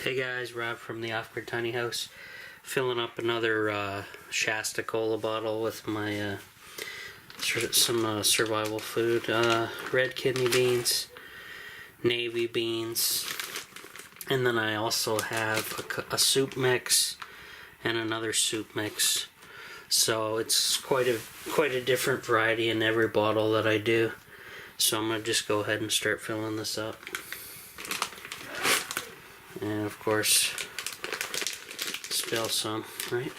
Hey guys, Rob from the Off-Grid Tiny House, filling up another Shasta Cola bottle with my some survival food. Red kidney beans, navy beans, and then I also have a soup mix and another soup mix. So it's quite a different variety in every bottle that I do. So I'm gonna just go ahead and start filling this up. And of course, spill some, right?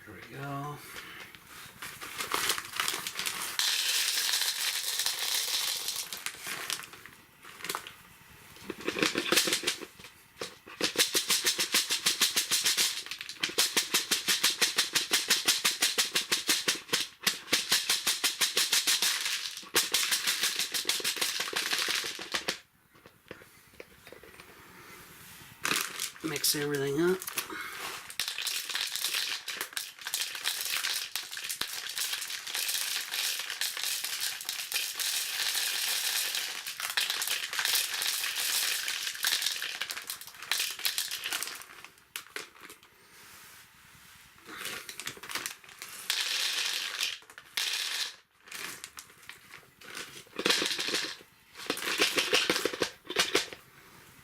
There we go. Mix everything up.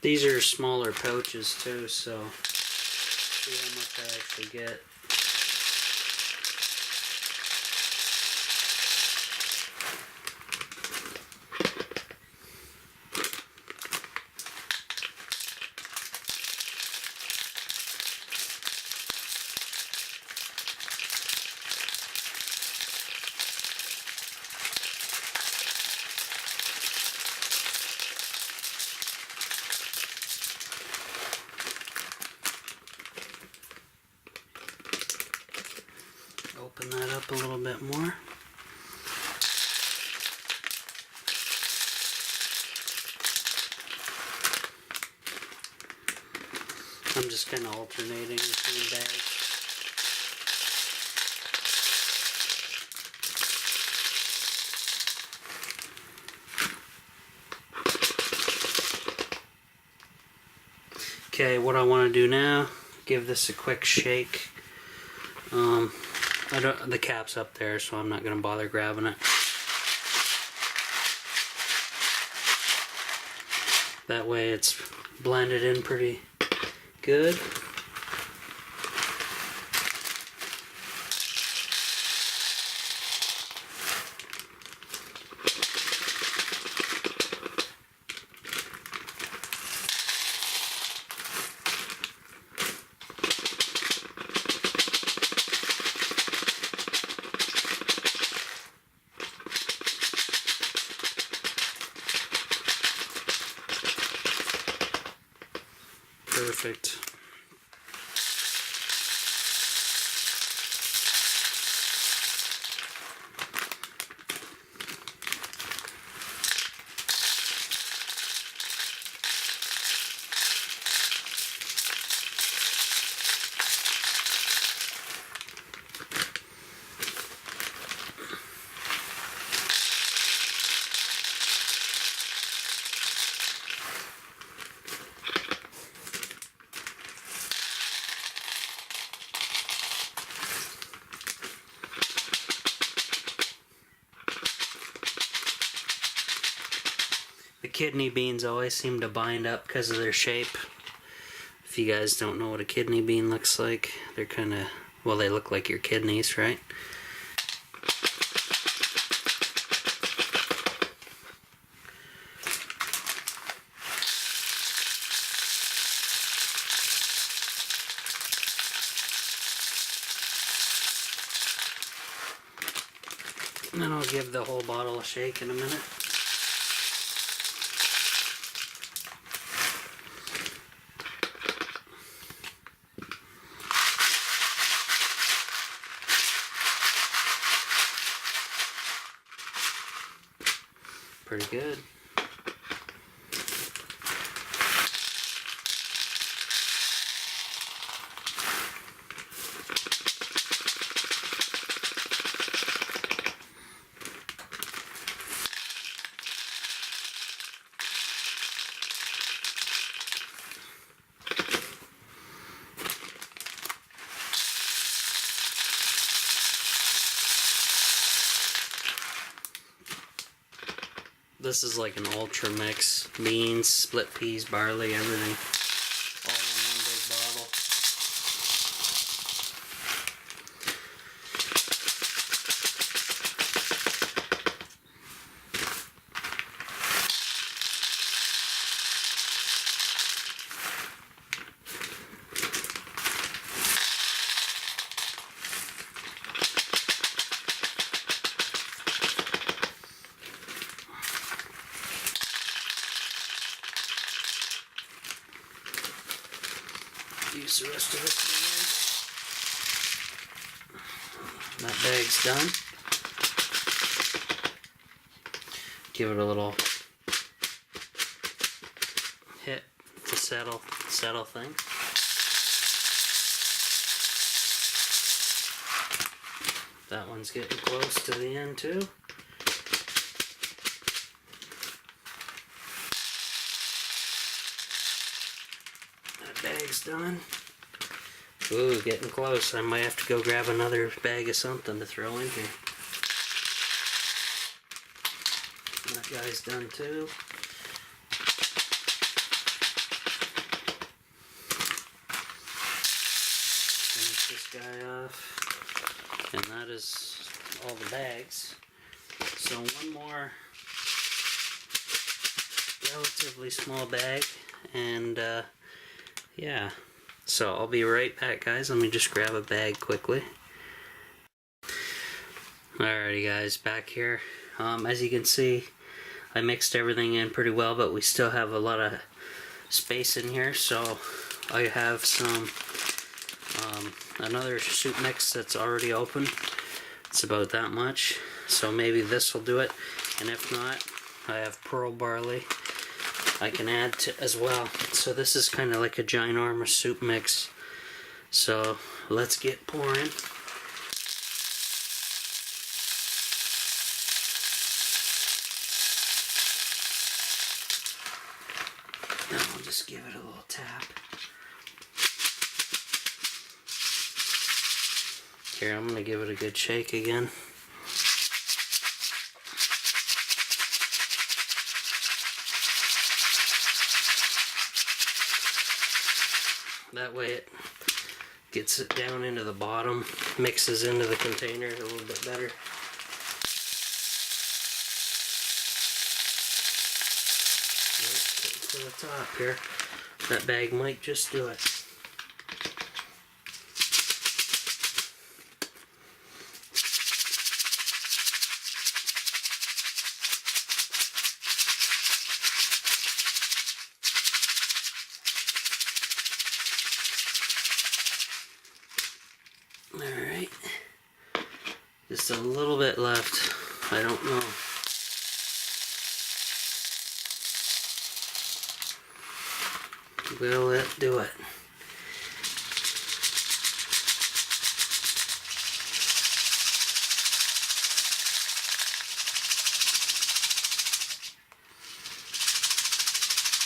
These are smaller pouches too, so see how much I actually get. Open that up a little bit more. I'm just kind of alternating between bags. Okay, what I want to do now, give this a quick shake. The cap's up there, so I'm not going to bother grabbing it. That way it's blended in pretty good. Perfect. The kidney beans always seem to bind up because of their shape. If you guys don't know what a kidney bean looks like, they're kind of, well, they look like your kidneys, right? And then I'll give the whole bottle a shake in a minute. pretty good. This is like an ultra mix. Beans, split peas, barley, everything. All in one big bottle. Use the rest of this bag. That bag's done. Give it a little hit to settle thing. That one's getting close to the end too. Bag's done. Ooh, getting close. I might have to go grab another bag of something to throw in here. That guy's done too. Finish this guy off. And that is all the bags. So one more relatively small bag, and yeah, so I'll be right back, guys. Let me just grab a bag quickly. Alrighty, guys, back here. As you can see, I mixed everything in pretty well, but we still have a lot of space in here, so I have some another soup mix that's already open. It's about that much, so maybe this will do it, and if not, I have pearl barley I can add to as well. So this is kind of like a ginormous soup mix. So let's get pouring. Now I'll just give it a little tap. Here, I'm gonna give it a good shake again. That way it gets it down into the bottom, mixes into the container a little bit better. Let's get to the top here. That bag might just do it. Alright, just a little bit left. I don't know. Will it do it?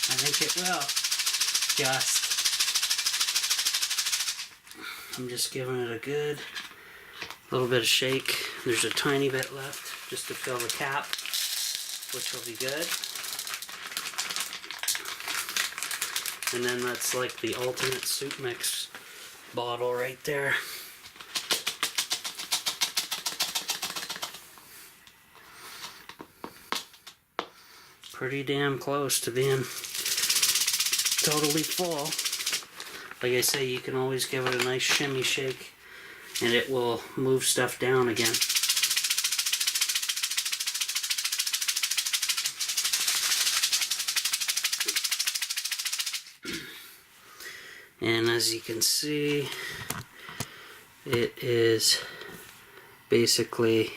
I think it will. I'm just giving it a good little bit of shake. There's a tiny bit left just to fill the cap, which will be good. And then that's like the ultimate soup mix bottle right there. Pretty damn close to being totally full. Like I say, you can always give it a nice shimmy shake and it will move stuff down again. And as you can see, it is basically,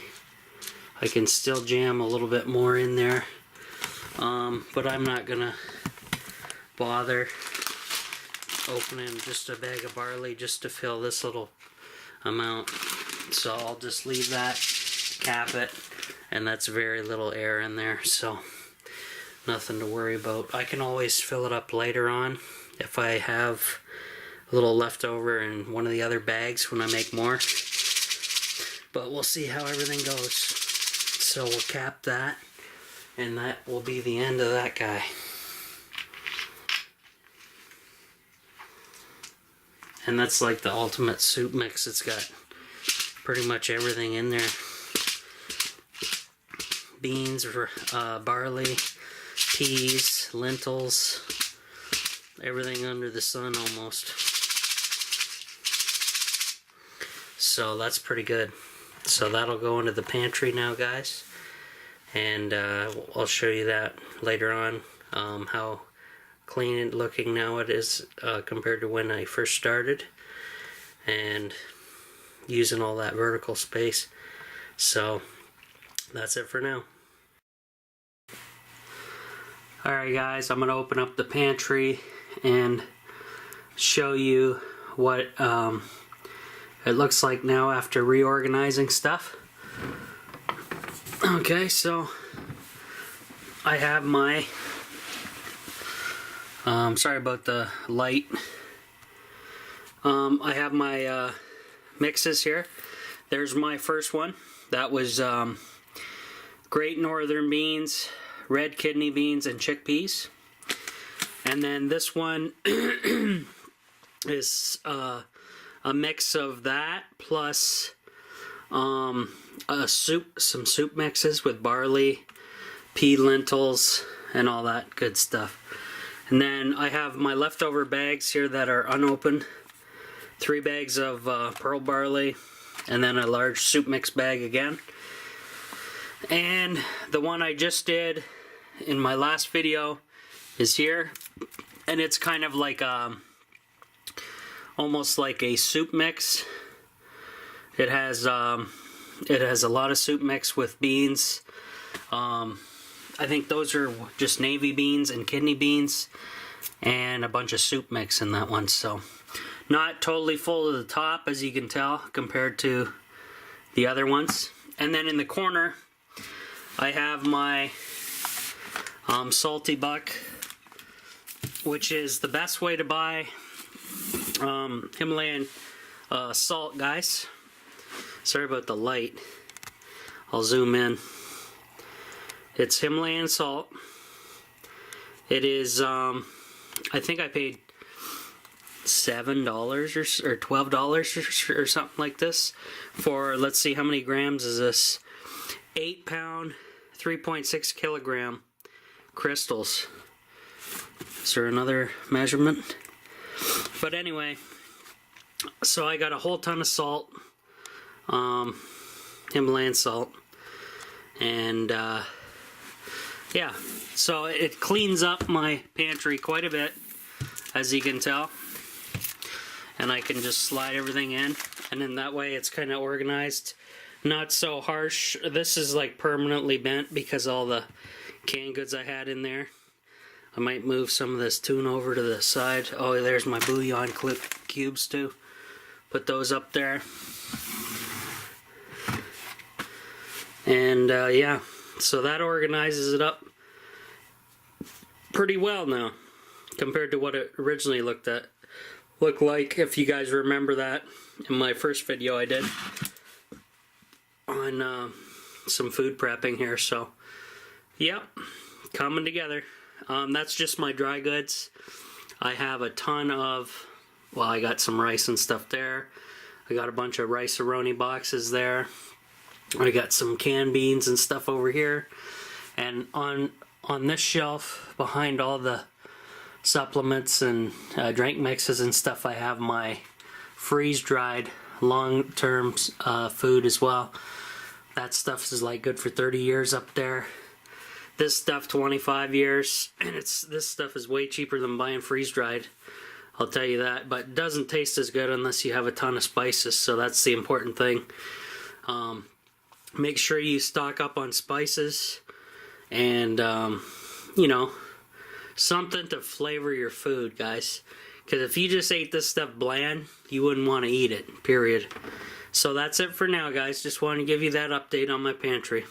I can still jam a little bit more in there but I'm not gonna bother opening just a bag of barley just to fill this little amount. So I'll just leave that, cap it, and that's very little air in there, so nothing to worry about. I can always fill it up later on if I have a little left over in one of the other bags when I make more. But we'll see how everything goes. So we'll cap that, and that will be the end of that guy. And that's like the ultimate soup mix. It's got pretty much everything in there. Beans, barley, peas, lentils, everything under the sun almost. So that's pretty good. So that'll go into the pantry now, guys. And I'll show you that later on, how clean looking now it is compared to when I first started, and using all that vertical space. So that's it for now. Alright guys, I'm going to open up the pantry and show you what it looks like now after reorganizing stuff. Okay, so I have my sorry about the light. I have my mixes here. There's my first one. That was Great Northern beans, red kidney beans, and chickpeas. And then this one is a mix of that plus some soup mixes with barley, pea, lentils, and all that good stuff. And then I have my leftover bags here that are unopened. 3 bags of pearl barley, and then a large soup mix bag again. And the one I just did in my last video is here, and it's kind of like almost like a soup mix. It has a lot of soup mix with beans. I think those are just navy beans and kidney beans, and a bunch of soup mix in that one. So not totally full to the top, as you can tell, compared to the other ones. And then in the corner I have my Salty Buck, which is the best way to buy Himalayan salt, guys. Sorry about the light. I'll zoom in. It's Himalayan salt. It is, I think I paid $7 or $12 or something like this for, let's see, how many grams is this? 8-pound, 3.6 kilogram crystals. Is there another measurement? But anyway, so I got a whole ton of salt, Himalayan salt, and yeah, so it cleans up my pantry quite a bit, as you can tell. And I can just slide everything in, and then that way it's kind of organized, not so harsh. This is like permanently bent because all the canned goods I had in there. I might move some of this tuna over to the side. Oh, there's my bouillon cubes too. Put those up there. And yeah, so that organizes it up pretty well now compared to what it originally looked like, if you guys remember that in my first video I did on some food prepping here. So yep, coming together. That's just my dry goods. I have a ton of, well, I got some rice and stuff there. I got a bunch of rice-a-roni boxes there. I got some canned beans and stuff over here. And on this shelf behind all the supplements and drink mixes and stuff, I have my freeze-dried long-term food as well. That stuff is like good for 30 years up there. This stuff 25 years, and this stuff is way cheaper than buying freeze-dried, I'll tell you that. But it doesn't taste as good unless you have a ton of spices, so that's the important thing. Make sure you stock up on spices, and you know, something to flavor your food, guys. Because if you just ate this stuff bland, you wouldn't want to eat it, period. So that's it for now, guys. Just wanted to give you that update on my pantry.